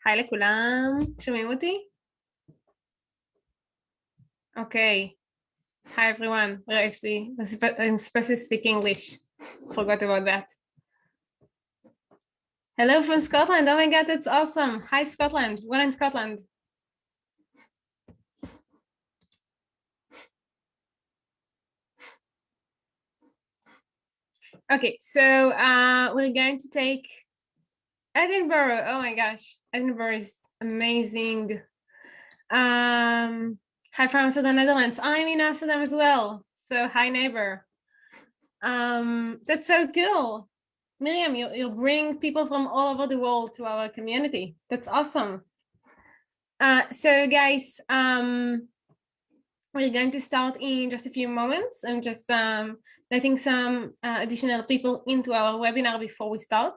היי לכולם, שומעים אותי? Okay. Hi everyone. We're actually, I'm supposed to speak English. Forgot about that. Hello from Scotland. Oh my God, that's awesome. Hi Scotland. We're in Scotland. Okay, so we're going to take Edinburgh. Oh my gosh, Edinburgh is amazing. Hi from Amsterdam, Netherlands. I'm in Amsterdam as well. So hi neighbor. That's so cool. Miriam, you bring people from all over the world to our community. That's awesome. So guys, we're going to start in just a few moments. I'm just letting some additional people into our webinar before we start.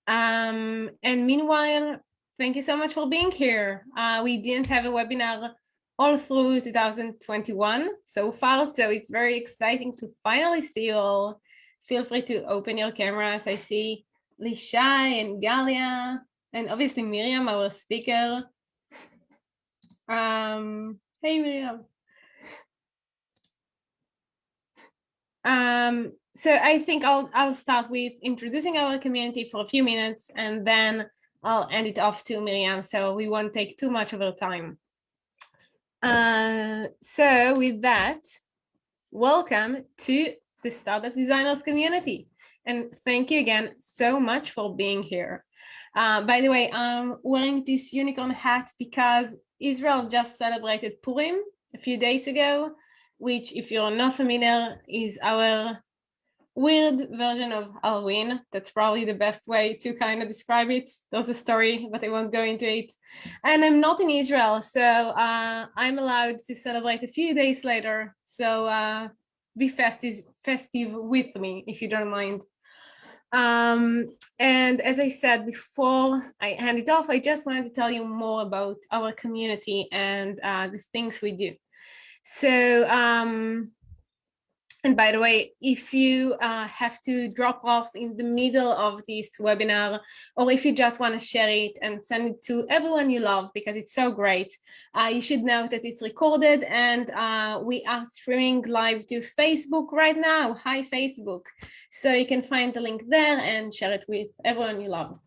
And meanwhile, thank you so much for being here. We didn't have a webinar all through 2021 so far, so it's very exciting to finally see you all. Feel free to open your cameras. I see Lishai and Galia, and obviously Miriam, our speaker. Hey Miriam. So I think I'll start with introducing our community for a few minutes, and then I'll hand it off to Miriam, so we won't take too much of her time. So with that, welcome to the Startup Designers community. And thank you again so much for being here. By the way, I'm wearing this unicorn hat because Israel just celebrated Purim a few days ago, which, if you're not familiar, is our weird version of Halloween. That's probably the best way to kind of describe it. There's a story, but I won't go into it. And I'm not in Israel, so I'm allowed to celebrate a few days later. So be festive with me, if you don't mind. And as I said before I hand it off, I just wanted to tell you more about our community and the things we do. So, and by the way, if you have to drop off in the middle of this webinar, or if you just want to share it and send it to everyone you love because it's so great, you should know that it's recorded, and we are streaming live to Facebook right now. Hi, Facebook. So you can find the link there and share it with everyone you love.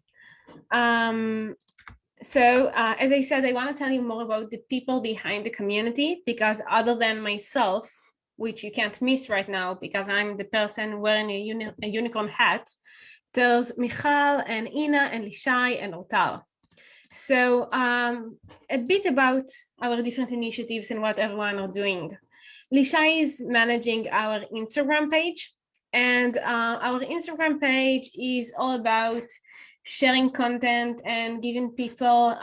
So as I said, I want to tell you more about the people behind the community, because other than myself, which you can't miss right now because I'm the person wearing a unicorn hat, there's Michal and Ina and Lishai and Otar. So a bit about our different initiatives and what everyone are doing. Lishai is managing our Instagram page, and our Instagram page is all about sharing content and giving people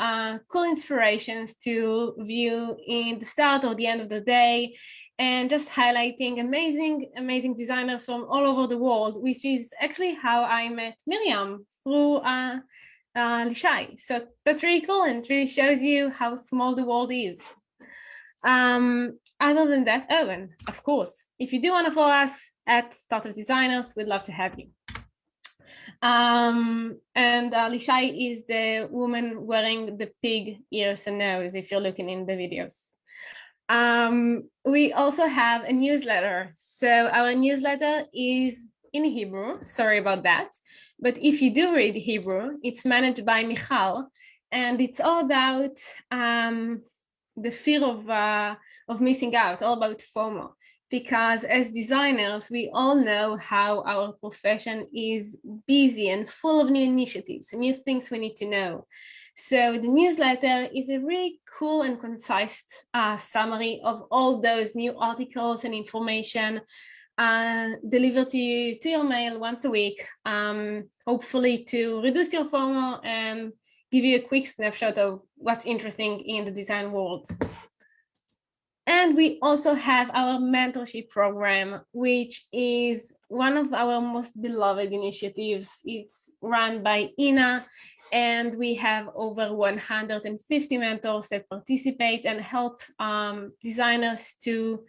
cool inspirations to view in the start or the end of the day, and just highlighting amazing designers from all over the world, which is actually how I met Miriam, through Lishai. So that's really cool, and it really shows you how small the world is. Other than that, and of course, if you do want to follow us at Startup Designers, we'd love to have you. And Lishai is the woman wearing the pig ears and nose, if you're looking in the videos. We also have a newsletter. So our newsletter is in Hebrew, sorry about that. But if you do read Hebrew, it's managed by Michal, and it's all about the fear of missing out, all about FOMO. Because as designers, we all know how our profession is busy and full of new initiatives and new things we need to know. So the newsletter is a really cool and concise summary of all those new articles and information delivered to you to your mail once a week, hopefully to reduce your FOMO and give you a quick snapshot of what's interesting in the design world. And we also have our mentorship program, which is one of our most beloved initiatives. It's run by Ina, and we have over 150 mentors that participate and help designers to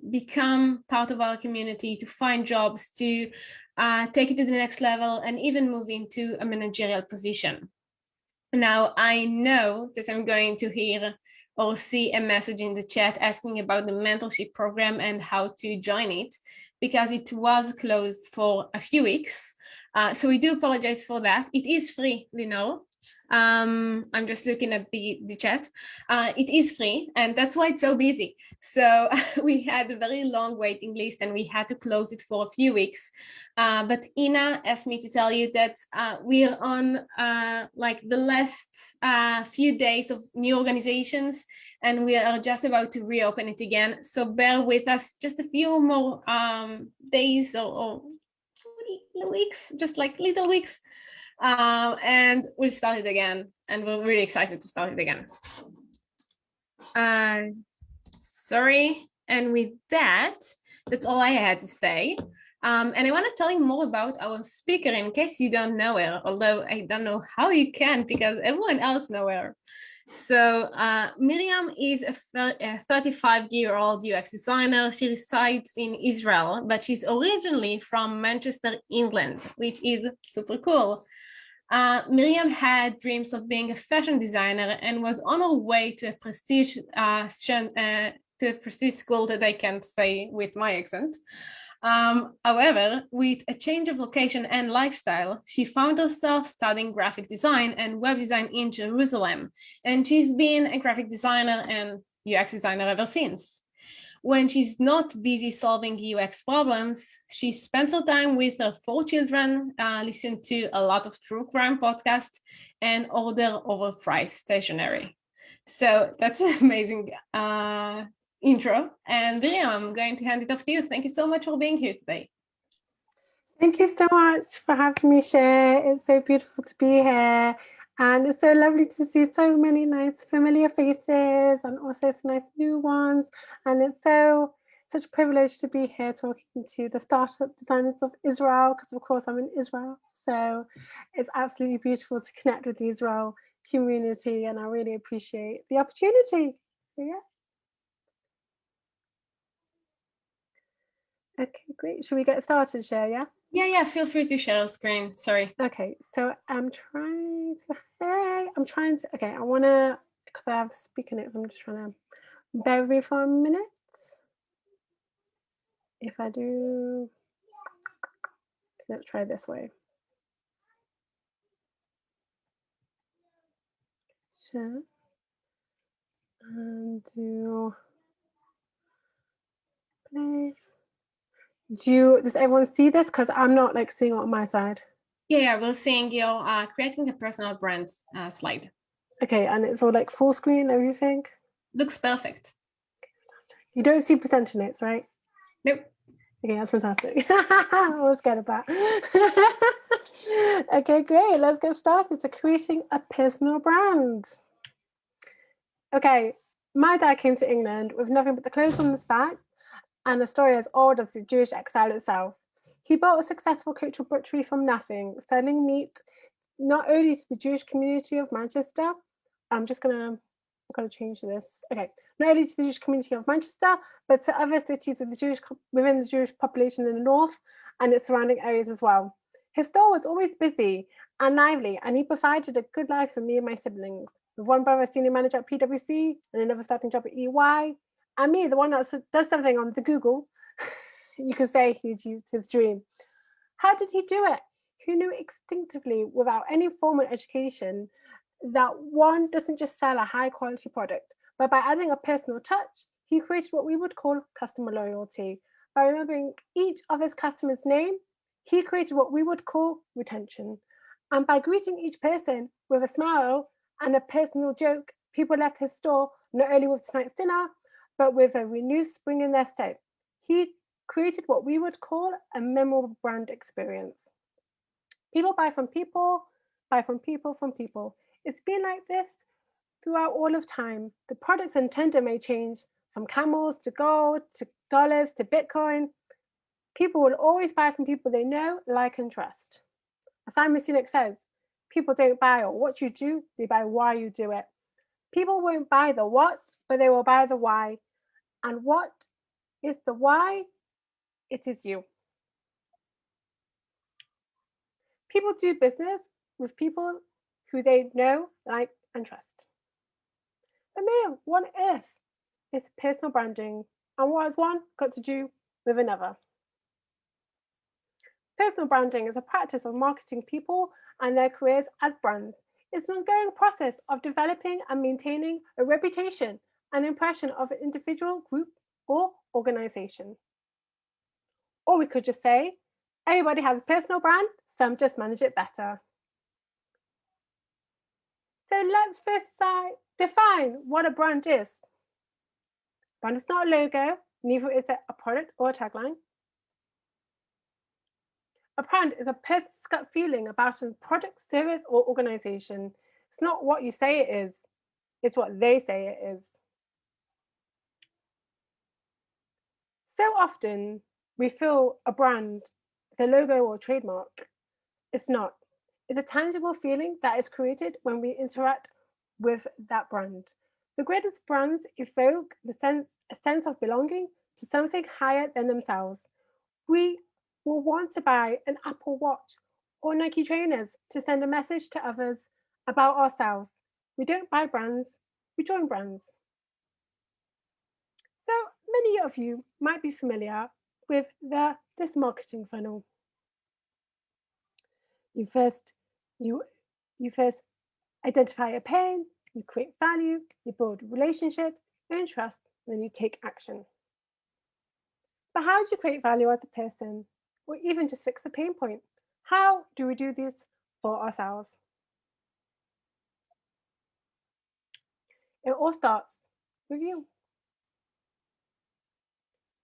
become part of our community, to find jobs, to take it to the next level, and even move into a managerial position. Now, I know that I'm going to hear or see a message in the chat asking about the mentorship program and how to join it, because it was closed for a few weeks. So we do apologize for that. It is free, Lenore. I'm just looking at the chat. It is free, and that's why it's so busy. So we had a very long waiting list, and we had to close it for a few weeks. But Ina asked me to tell you that we're on like the last few days of new organizations, and we are just about to reopen it again. So bear with us just a few more days or weeks, just like little weeks, and we'll start it again. And we're really excited to start it again. Sorry. And with that, that's all I had to say. And I want to tell you more about our speaker in case you don't know her, although I don't know how you can because everyone else knows her. So Miriam is a 35-year-old UX designer. She resides in Israel, but she's originally from Manchester, England, which is super cool. Miriam had dreams of being a fashion designer and was on her way to a prestige school that I can't say with my accent. However, with a change of location and lifestyle, she found herself studying graphic design and web design in Jerusalem, and she's been a graphic designer and UX designer ever since. When she's not busy solving UX problems, she spends her time with her 4 children, listen to a lot of true crime podcasts, and order overpriced stationery. So that's an amazing intro. And Miriam, I'm going to hand it off to you. Thank you so much for being here today. Thank you so much for having me share. It's so beautiful to be here. And it's so lovely to see so many nice familiar faces and also some nice new ones. And it's such a privilege to be here talking to the startup designers of Israel, because of course I'm in Israel. So it's absolutely beautiful to connect with the Israel community, and I really appreciate the opportunity. So yeah. Okay, great. Should we get started, Cher? Yeah? Yeah, feel free to share a screen. Sorry. Okay, so I'm trying to, okay, I want to, because I have speaker notes, I'm just trying to, bear with me for a minute. If I do, let's try this way. Share. And do play. Does everyone see this? Because I'm not like seeing it on my side. Yeah, we're seeing you creating a personal brand slide. Okay, and it's all like full screen, everything? Looks perfect. You don't see presenter notes, right? Nope. Okay, that's fantastic. I was scared of that. Okay, great. Let's get started. So creating a personal brand. Okay, my dad came to England with nothing but the clothes on his back and a story as old as the Jewish exile itself. He built a successful cultural butchery from nothing, selling meat not only to the Jewish community of Manchester. I'm gonna change this. Okay, not only to the Jewish community of Manchester, but to other cities within the Jewish population in the north and its surrounding areas as well. His store was always busy and lively, and he provided a good life for me and my siblings. With one brother senior manager at PwC and another starting job at EY, and me, the one that does something on the Google. You could say he's used his dream. How did he do it? He knew instinctively, without any formal education, that one doesn't just sell a high quality product, but by adding a personal touch, he created what we would call customer loyalty. By remembering each of his customers' name, he created what we would call retention. And by greeting each person with a smile and a personal joke, people left his store not only with tonight's dinner, but with a renewed spring in their step. He created what we would call a memorable brand experience. People buy from people, buy from people, from people. It's been like this throughout all of time. The products and tender may change from camels to gold to dollars to Bitcoin. People will always buy from people they know, like, and trust. As Simon Sinek says, people don't buy what you do, they buy why you do it. People won't buy the what, but they will buy the why. And what is the why? It is you. People do business with people who they know, like, and trust. But Miriam, what on earth is personal branding, and what has one got to do with another? Personal branding is a practice of marketing people and their careers as brands. It's an ongoing process of developing and maintaining a reputation and impression of an individual, group, or organization. Or we could just say, everybody has a personal brand, some just manage it better. So let's first define what a brand is. Brand is not a logo, neither is it a product or a tagline. A brand is a person's gut feeling about a product, service, or organization. It's not what you say it is, it's what they say it is. So often we feel a brand is a logo or trademark. It's not. It's a tangible feeling that is created when we interact with that brand. The greatest brands evoke a sense of belonging to something higher than themselves. We will want to buy an Apple Watch or Nike trainers to send a message to others about ourselves. We don't buy brands, we join brands. So many of you might be familiar with this marketing funnel. You first you you first identify a pain, you create value, you build relationships, earn trust, then you take action. But how do you create value as a person, or even just fix the pain point? How do we do this for ourselves? It all starts with you.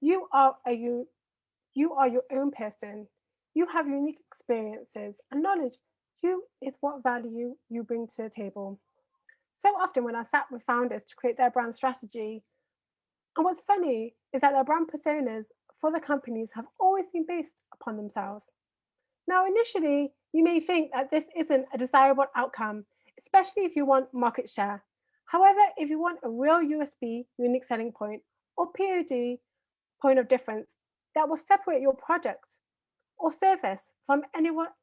You are your own person. You have unique experiences and knowledge. You is what value you bring to the table. So often when I sat with founders to create their brand strategy, and what's funny is that their brand personas for the companies have always been based upon themselves. Now, initially, you may think that this isn't a desirable outcome, especially if you want market share. However, if you want a real USP, unique selling point, or POD, point of difference, that will separate your product or service from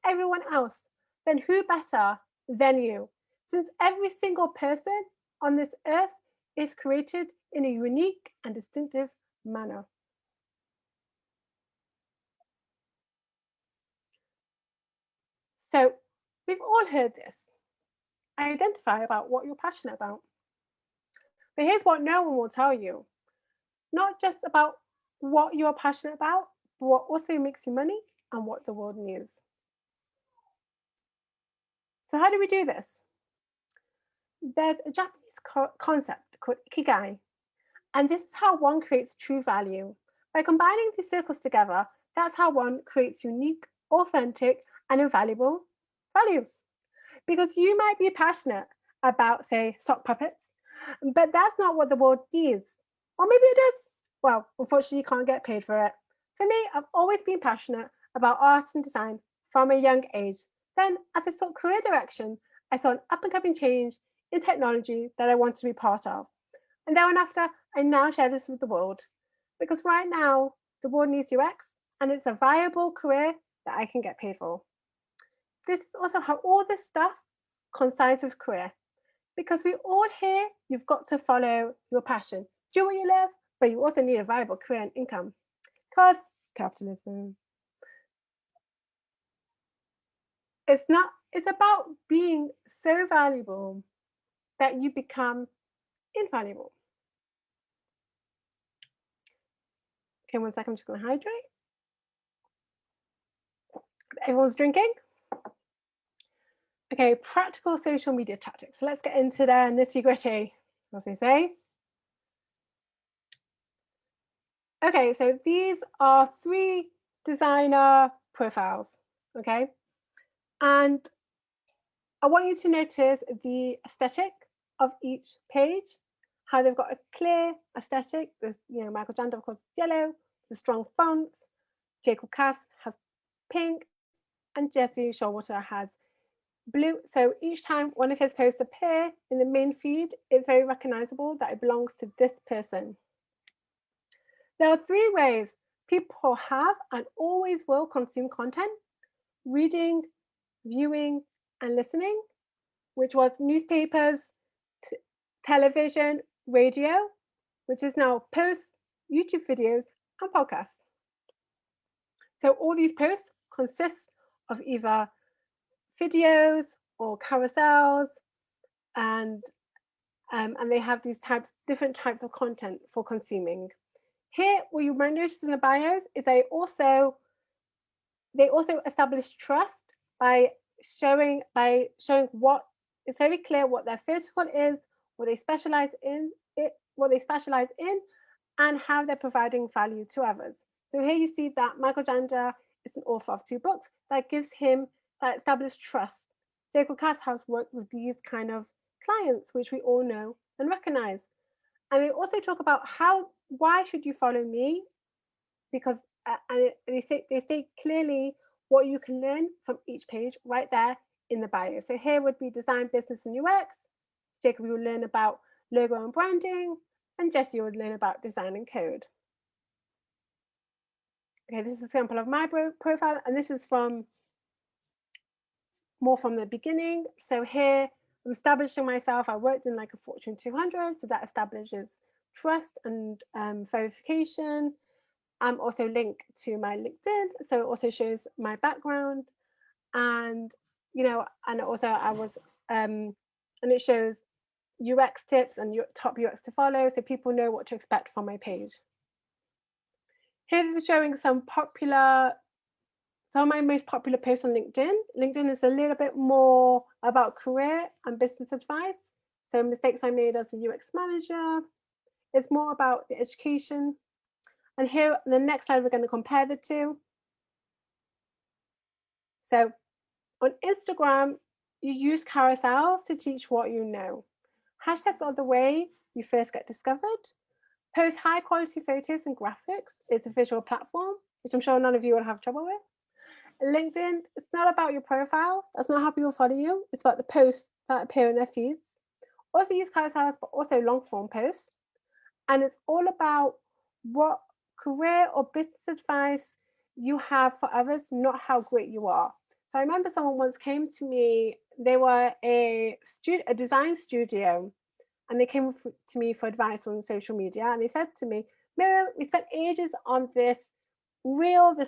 everyone else, then who better than you? Since every single person on this earth is created in a unique and distinctive manner. So we've all heard this. Identify about what you're passionate about. But here's what no one will tell you. Not just about what you're passionate about, but what also makes you money and what the world needs. So how do we do this? There's a Japanese concept called ikigai, and this is how one creates true value. By combining these circles together, that's how one creates unique, authentic, and invaluable value. Because you might be passionate about, say, sock puppets, but that's not what the world needs. Or maybe it is. Well, unfortunately, you can't get paid for it. For me, I've always been passionate about art and design from a young age. Then, as I sought career direction, I saw an up and coming change in technology that I wanted to be part of. And thereafter, I now share this with the world. Because right now, the world needs UX, and it's a viable career that I can get paid for. This is also how all this stuff coincides with career. Because we all here, you've got to follow your passion. Do what you love, but you also need a viable career and income. Because capitalism. It's about being so valuable that you become invaluable. Okay, 1 second, I'm just going to hydrate. Everyone's drinking. Okay, practical social media tactics. So let's get into the nitty gritty, as they say. Okay, so these are 3 designer profiles, okay? And I want you to notice the aesthetic of each page, how they've got a clear aesthetic. Michael Janda, of course, is yellow, the strong fonts. Jacob Cass has pink, and Jesse Showalter has blue. So each time one of his posts appear in the main feed, it's very recognizable that it belongs to this person. There are 3 ways people have and always will consume content: reading, viewing, and listening. which was newspapers, television, radio, which is now posts, YouTube videos, and podcasts. So all these posts consist of either videos or carousels, and they have these different types of content for consuming. Here, what you might notice in the bios is they also establish trust by showing what it's very clear what their vertical is, what they specialize in, and how they're providing value to others. So here you see that Michael Janda is an author of 2 books that established trust. Jacob Cass has worked with these kind of clients, which we all know and recognize. And they also talk about why should you follow me? Because they say clearly what you can learn from each page right there in the bio. So here would be design, business, and UX. Jacob will learn about logo and branding, and Jesse would learn about design and code. Okay, this is an example of my profile, and this is more from the beginning. So here I'm establishing myself. I worked in like a Fortune 200, so that establishes trust and verification. I'm also linked to my LinkedIn, so it also shows my background, and also I was and it shows UX tips and top UX to follow, so people know what to expect from my page. Here is showing some of my most popular posts on LinkedIn. LinkedIn is a little bit more about career and business advice. So mistakes I made as a UX manager. It's more about the education. And here, the next slide, we're going to compare the two. So on Instagram, you use carousels to teach what you know. Hashtags are the way you first get discovered. Post high quality photos and graphics. It's a visual platform, which I'm sure none of you will have trouble with. LinkedIn, it's not about your profile. That's not how people follow you. It's about the posts that appear in their feeds. Also use carousels, but also long form posts. And it's all about what career or business advice you have for others, not how great you are. So I remember someone once came to me, they were a design studio, and they came to me for advice on social media, and they said to me, Miriam, we spent ages on this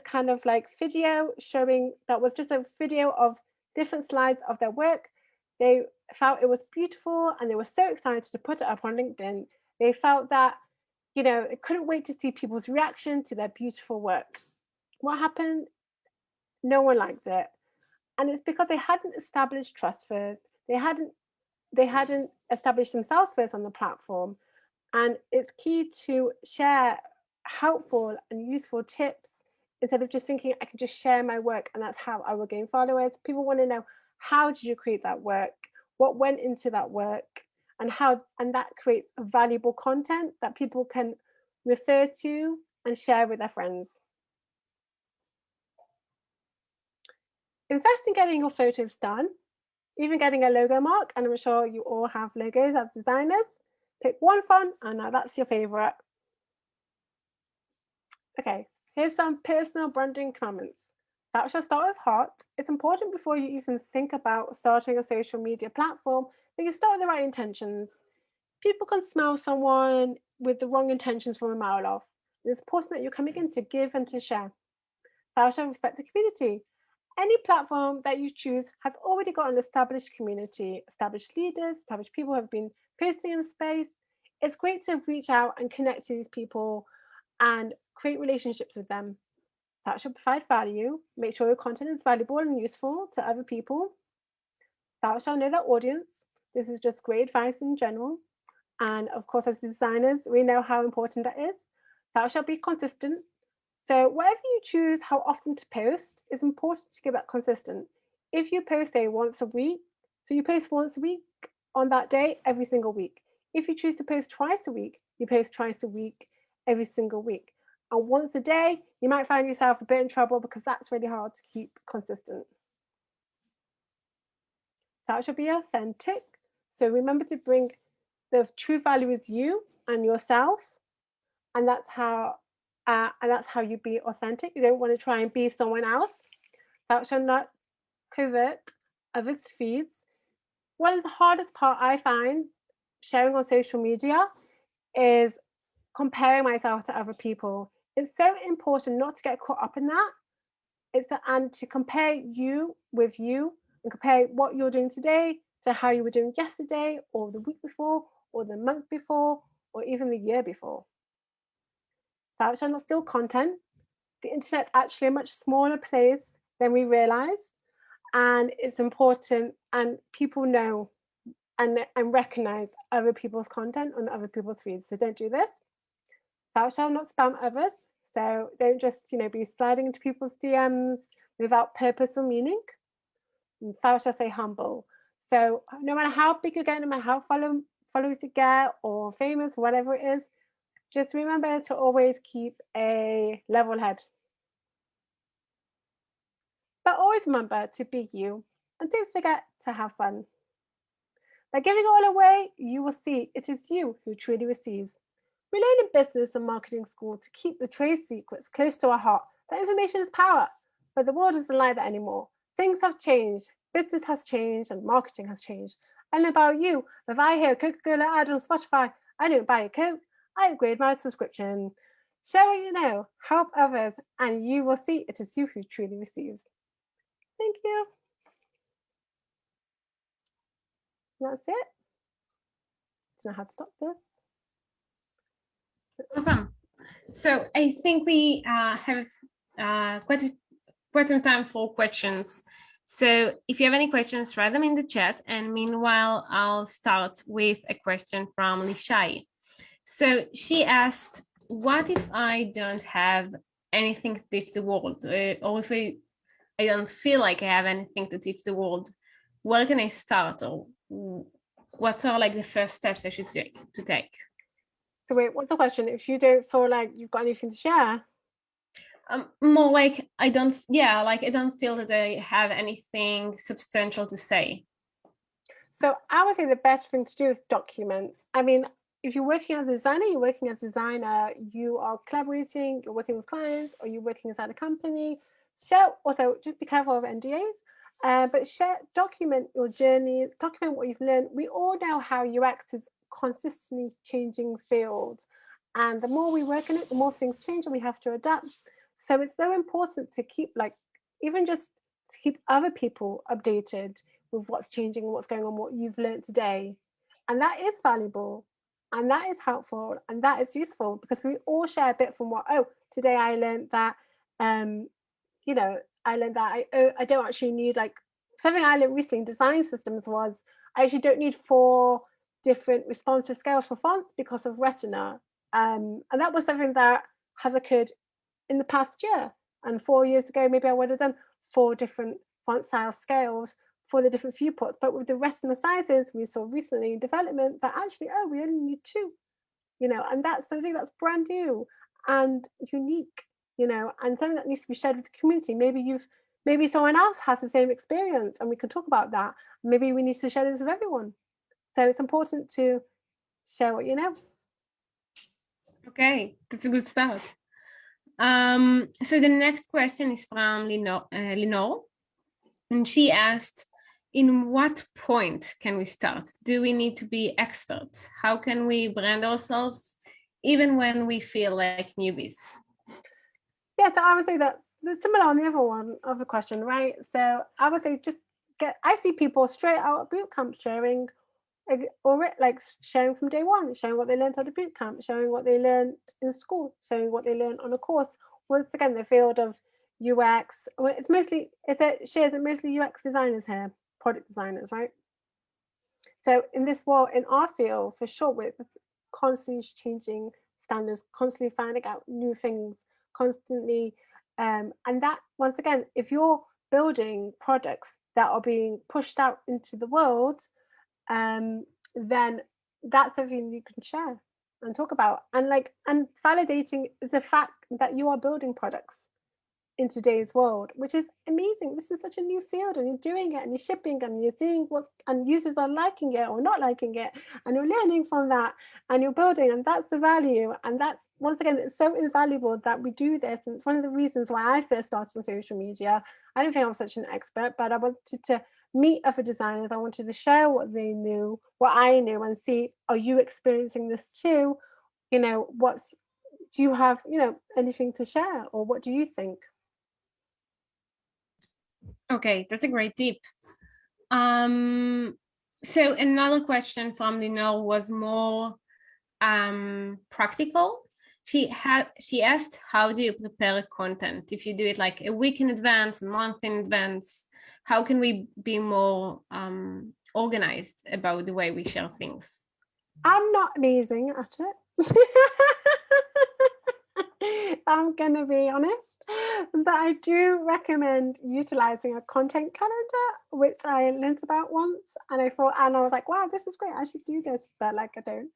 kind of like video showing that was just a video of different slides of their work. They felt it was beautiful and they were so excited to put it up on LinkedIn. They felt that, they couldn't wait to see people's reaction to their beautiful work. What happened? No one liked it. And it's because they hadn't established trust first. They hadn't established themselves first on the platform. And it's key to share helpful and useful tips instead of just thinking I can just share my work and that's how I will gain followers. People want to know, how did you create that work? What went into that work? And that creates valuable content that people can refer to and share with their friends. Invest in getting your photos done, even getting a logo mark, and I'm sure you all have logos as designers. Pick one font and now that's your favorite. Okay, here's some personal branding comments. That shall start with heart. It's important before you even think about starting a social media platform that you start with the right intentions. People can smell someone with the wrong intentions from a mile off. It's important that you're coming in to give and to share. Thou shalt respect the community. Any platform that you choose has already got an established community, established leaders, established people who have been posting in space. It's great to reach out and connect to these people and create relationships with them. That should provide value. Make sure your content is valuable and useful to other people. Thou shalt know that audience. This is just great advice in general. And of course, as designers, we know how important that is. Thou shalt be consistent. So whatever you choose, how often to post, it's important to get that consistent. If you post once a week, so you post once a week on that day, every single week. If you choose to post twice a week, you post twice a week, every single week. And once a day, you might find yourself a bit in trouble because that's really hard to keep consistent. That should be authentic. So remember to bring the true value with you and yourself, and that's how you be authentic. You don't want to try and be someone else. Thou shalt not covet others' feeds. One of the hardest part I find sharing on social media is comparing myself to other people. It's so important not to get caught up in that. And to compare you with you and compare what you're doing today to how you were doing yesterday or the week before or the month before or even the year before. That shall not steal content. The internet actually a much smaller place than we realize, and it's important and people know and recognize other people's content on other people's feeds. So don't do this. Thou shalt not spam others. So don't just, be sliding into people's DMs without purpose or meaning. And thou shalt stay humble. So no matter how big you get, no matter how followers you get or famous, whatever it is, just remember to always keep a level head. But always remember to be you and don't forget to have fun. By giving it all away, you will see it is you who truly receives. We learn in business and marketing school to keep the trade secrets close to our heart. That information is power, but the world doesn't like that anymore. Things have changed, business has changed, and marketing has changed. And about you, if I hear a Coca-Cola ad on Spotify, I don't buy a Coke, I upgrade my subscription. Share what you know, help others, and you will see it is you who truly receives. Thank you. That's it. Don't know how to stop this. Awesome. So I think we have quite some time for questions. So if you have any questions, write them in the chat. And meanwhile, I'll start with a question from Lishai. So she asked, what if I don't have anything to teach the world? Or if I don't feel like I have anything to teach the world, where can I start? Or what are like the first steps I should take? So wait, what's the question? If you don't feel like you've got anything to share? More like I don't feel that I have anything substantial to say. So I would say the best thing to do is document. I mean, if you're working as a designer, you're working as a designer, you are collaborating, you're working with clients, or you're working inside a company. Share, also just be careful of NDAs, but document your journey, document what you've learned. We all know how UX is consistently changing field. And the more we work in it, the more things change and we have to adapt. So it's so important to keep even just to keep other people updated with what's changing and what's going on, what you've learned today. And that is valuable and that is helpful and that is useful because we all share a bit from today I learned that, I learned that I don't actually need something I learned recently in design systems was I actually don't need 4 different responsive scales for fonts because of Retina. And that was something that has occurred in the past year. And 4 years ago, maybe I would have done 4 different font size scales for the different viewports. But with the Retina sizes, we saw recently in development that actually, we only need 2, and that's something that's brand new and unique, and something that needs to be shared with the community. Maybe someone else has the same experience and we can talk about that. Maybe we need to share this with everyone. So it's important to share what you know. Okay, that's a good start. So the next question is from Lenore, and she asked, in what point can we start? Do we need to be experts? How can we brand ourselves even when we feel like newbies? Yeah, so I would say that it's similar on the other question, right? So I would say I see people straight out of boot camp sharing sharing from day one, showing what they learned at the boot camp, showing what they learned in school, showing what they learned on a course. Once again, the field of UX, it's mostly UX designers here, product designers, right? So in this world, in our field, for sure, we're constantly changing standards, constantly finding out new things, constantly, and that once again, if you're building products that are being pushed out into the world, then that's something you can share and talk about, and validating the fact that you are building products in today's world, which is amazing. This is such a new field and you're doing it and you're shipping and you're seeing and users are liking it or not liking it and you're learning from that and you're building, and that's the value. And that's, once again, it's so invaluable that we do this, and it's one of the reasons why I first started on social media. I don't think I was such an expert, but I wanted to meet other designers. I wanted to share what they knew, what I knew, and see, are you experiencing this too? You know, do you have, anything to share, or what do you think? Okay, that's a great tip. So another question from Lenore was more practical. She asked, how do you prepare content? If you do it like a week in advance, a month in advance, how can we be more organized about the way we share things? I'm not amazing at it. I'm gonna be honest, but I do recommend utilizing a content calendar, which I learned about once, and I was like, wow, this is great, I should do this, but like I don't.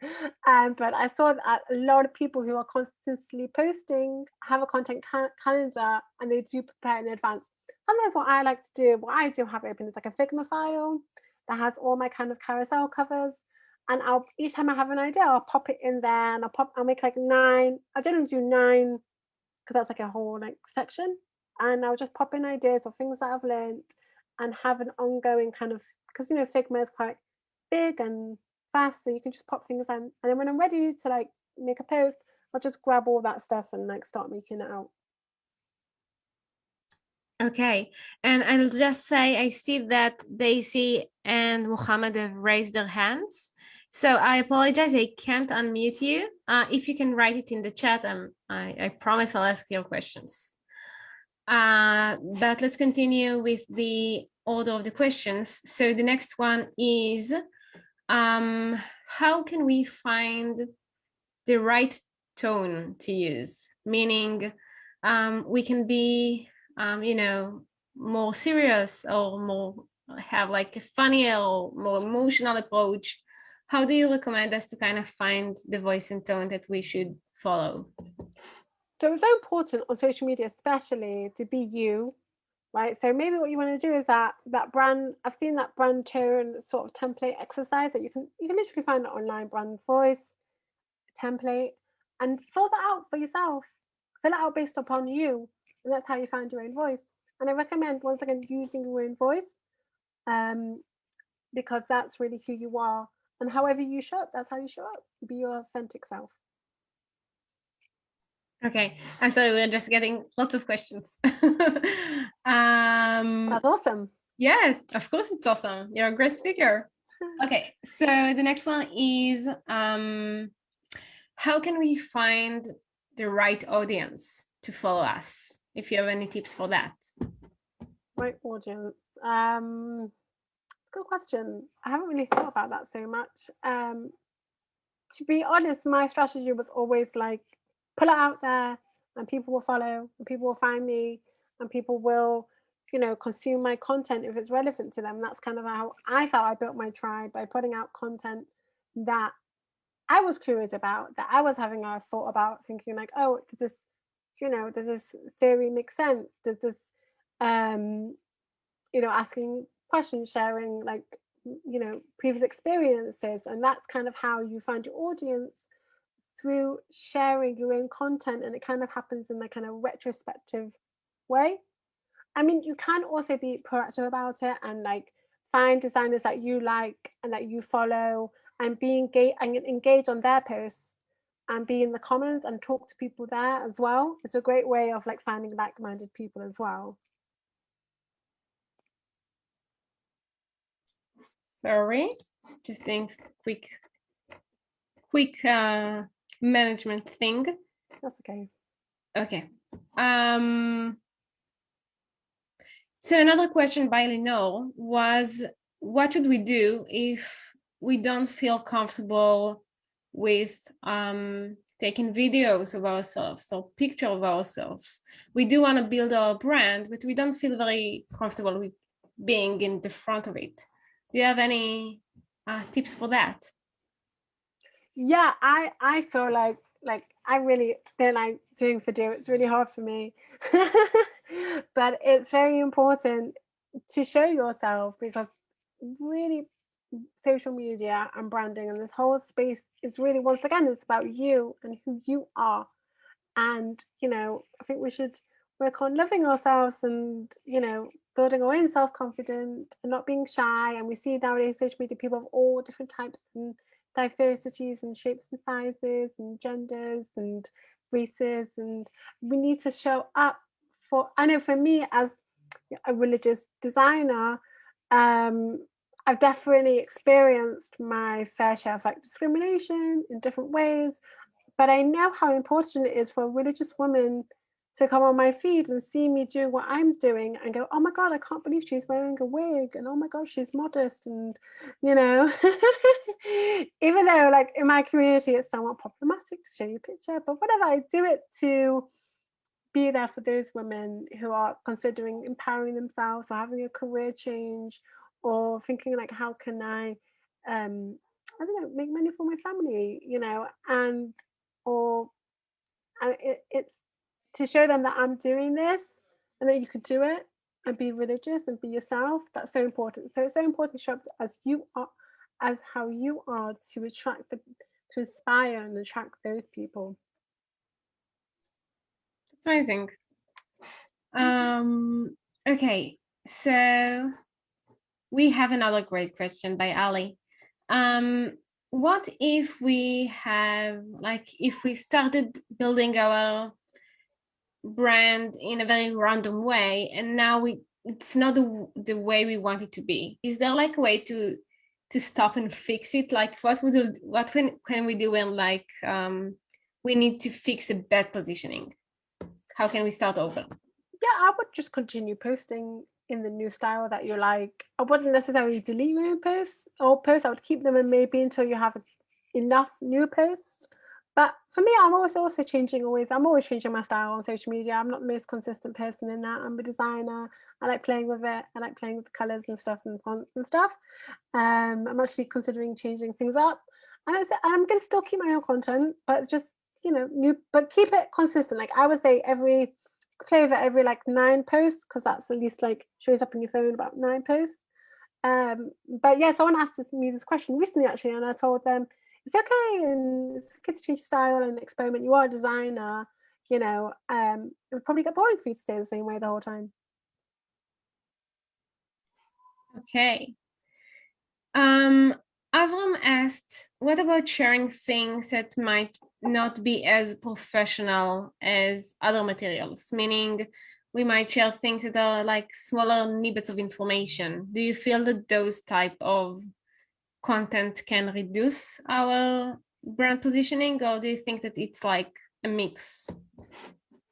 But I saw that a lot of people who are constantly posting have a content calendar, and they do prepare in advance. Sometimes what I do have open is like a Figma file that has all my kind of carousel covers. And each time I have an idea, I'll pop it in there, and I'll make like 9. I generally do 9 because that's like a whole like section, and I'll just pop in ideas or things that I've learned, and have an ongoing kind of, because Figma is quite big and fast, so you can just pop things in, and then when I'm ready to like make a post, I'll just grab all that stuff and like start making it out. Okay, and I'll just say I see that Daisy and Muhammad have raised their hands. So I apologize, I can't unmute you. If you can write it in the chat, I promise I'll ask your questions. But let's continue with the order of the questions. So the next one is, how can we find the right tone to use? Meaning, we can be more serious, or more have like a funnier or more emotional approach. How do you recommend us to kind of find the voice and tone that we should follow? So it's so important on social media, especially, to be you, right? So maybe what you want to do is that brand. I've seen that brand tone sort of template exercise that you can literally find it online. Brand voice template, and fill that out for yourself. Fill it out based upon you, and that's how you find your own voice. And I recommend, once again, using your own voice, because that's really who you are, and however you show up, that's how you show up. Be your authentic self. Okay, I'm sorry, we're just getting lots of questions. That's awesome. Yeah, of course it's awesome. You're a great speaker. Okay, so the next one is, how can we find the right audience to follow us? If you have any tips for that. Right audience. Good question. I haven't really thought about that so much. To be honest, my strategy was always like, put it out there, and people will follow, and people will find me, and people will, consume my content if it's relevant to them. That's kind of how I felt I built my tribe, by putting out content that I was curious about, that I was having a thought about, thinking like, oh, does this theory make sense? Does this, asking questions, sharing like, previous experiences, and that's kind of how you find your audience, through sharing your own content, and it kind of happens in a kind of retrospective way. I mean, you can also be proactive about it, and like find designers that you like and that you follow, and engage on their posts, and be in the comments and talk to people there as well. It's a great way of like finding like-minded people as well. Sorry, just doing quick management thing. That's okay. Okay. So another question by Lenore was, what should we do if we don't feel comfortable with taking videos of ourselves or picture of ourselves? We do want to build our brand, but we don't feel very comfortable with being in the front of it. Do you have any tips for that? Yeah, I feel like I really don't like doing video. It's really hard for me. But it's very important to show yourself, because really, social media and branding and this whole space is really, once again, it's about you and who you are. And I think we should work on loving ourselves, and building our own self-confidence and not being shy. And we see nowadays social media people of all different types and diversities and shapes and sizes and genders and races, and we need to show up for, I know for me as a religious designer, I've definitely experienced my fair share of like discrimination in different ways, but I know how important it is for a religious woman to come on my feed and see me do what I'm doing and go, oh my God, I can't believe she's wearing a wig. And oh my God, she's modest. And, you know, even though like in my community, it's somewhat problematic to show you a picture, but whatever, I do it to be there for those women who are considering empowering themselves or having a career change or thinking like, how can I don't know, make money for my family, you know, and or it's to show them that I'm doing this and that you could do it and be religious and be yourself. That's so important. So it's so important to show up as you are, as how you are, to attract to inspire and attract those people. That's amazing. Okay, so we have another great question by Ali. What if we have, like, if we started building our brand in a very random way, and now it's not the way we want it to be? Is there like a way to stop and fix it? Like, what can we do when like we need to fix a bad positioning? How can we start over? Yeah, I would just continue posting in the new style that you like. I wouldn't necessarily delete your own posts or posts. I would keep them and maybe until you have enough new posts. But for me, I'm also changing always. I'm always changing my style on social media. I'm not the most consistent person in that. I'm a designer. I like playing with it. I like playing with the colors and stuff and fonts and stuff. I'm actually considering changing things up. And I'm going to still keep my own content, but it's just, you know, new, but keep it consistent. Like I would say play with it every like 9 posts, because that's at least like shows up on your phone about 9 posts. But yeah, someone asked me this question recently actually, and I told them it's okay, and it's okay to change your style and experiment. You are a designer, you know. It would probably get boring for you to stay the same way the whole time. Okay. Avram asked, what about sharing things that might not be as professional as other materials? Meaning we might share things that are like smaller snippets of information. Do you feel that those type of content can reduce our brand positioning, or do you think that it's like a mix?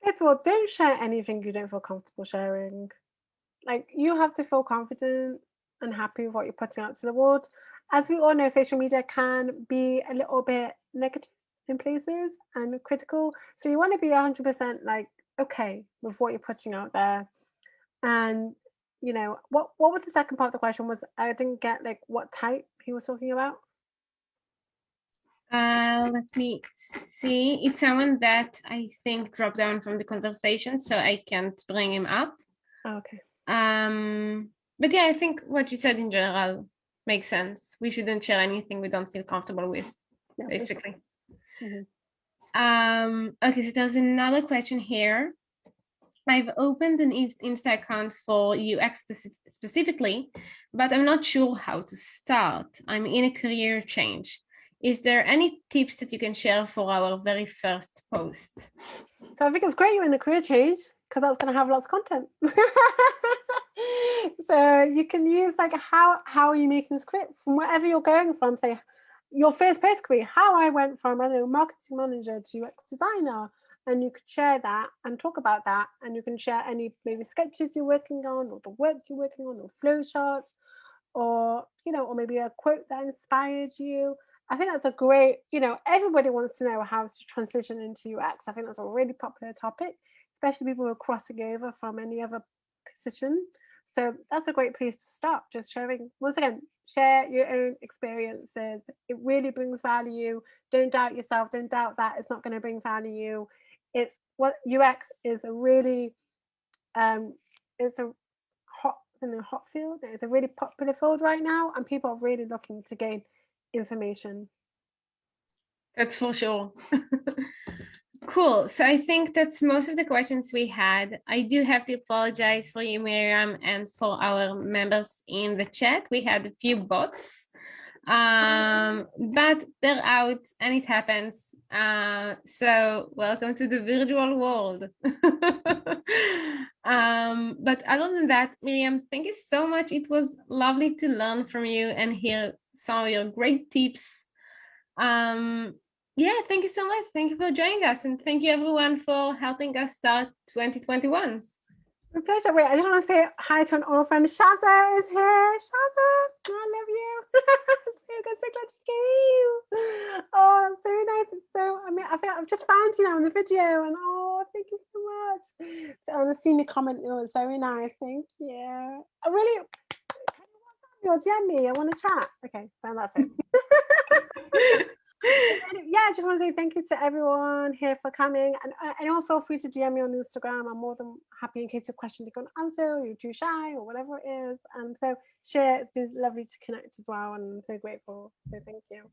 First of all, don't share anything you don't feel comfortable sharing. Like you have to feel confident and happy with what you're putting out to the world. As we all know, social media can be a little bit negative in places and critical. So you want to be 100% like okay with what you're putting out there. And you know, what was the second part of the question? Was I didn't get like what type he was talking about. Let me see. It's someone that I think dropped down from the conversation, so I can't bring him up. Oh, okay. But yeah, I think what you said in general makes sense. We shouldn't share anything we don't feel comfortable with, Yeah, basically. Sure. Mm-hmm. Okay, so there's another question here. I've opened an Insta account for UX specifically, but I'm not sure how to start. I'm in a career change. Is there any tips that you can share for our very first post? So I think it's great you're in a career change, because that's going to have lots of content. So you can use like how are you making this career from wherever you're going from. Say your first post could be how I went from, I don't know, marketing manager to UX designer, and you could share that and talk about that, and you can share any maybe sketches you're working on or the work you're working on or flow charts, or you know, or maybe a quote that inspired you. I think that's a great, you know, everybody wants to know how to transition into UX. I think that's a really popular topic, especially people who are crossing over from any other position. So that's a great place to start. Just sharing, once again, share your own experiences. It really brings value. Don't doubt yourself. Don't doubt that it's not going to bring value. It's what UX is a really, it's a hot field. It's a really popular field right now, and people are really looking to gain information. That's for sure. Cool. So I think that's most of the questions we had. I do have to apologize for you, Miriam, and for our members in the chat. We had a few bots, but they're out and it happens. So welcome to the virtual world. But other than that, Miriam, thank you so much. It was lovely to learn from you and hear some of your great tips. Yeah, thank you so much. Thank you for joining us, and thank you everyone for helping us start 2021. My pleasure. Wait, I just want to say hi to an old friend. Shaza is here. Shaza, I love you. So glad you came. Oh, it's so nice. It's so, I mean, I've just found you now in the video, and oh, thank you so much. So I've seen your comment. It was very nice. Thank you. I really, can you WhatsApp me or DM me? I want to chat. Okay, so that's it. Yeah, I just want to say thank you to everyone here for coming, and anyone feel free to DM me on Instagram. I'm more than happy in case of questions you can't answer, or you're too shy, or whatever it is. And so share, it's been lovely to connect as well, and I'm so grateful. So thank you.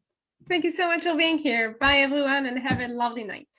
Thank you so much for being here. Bye everyone, and have a lovely night.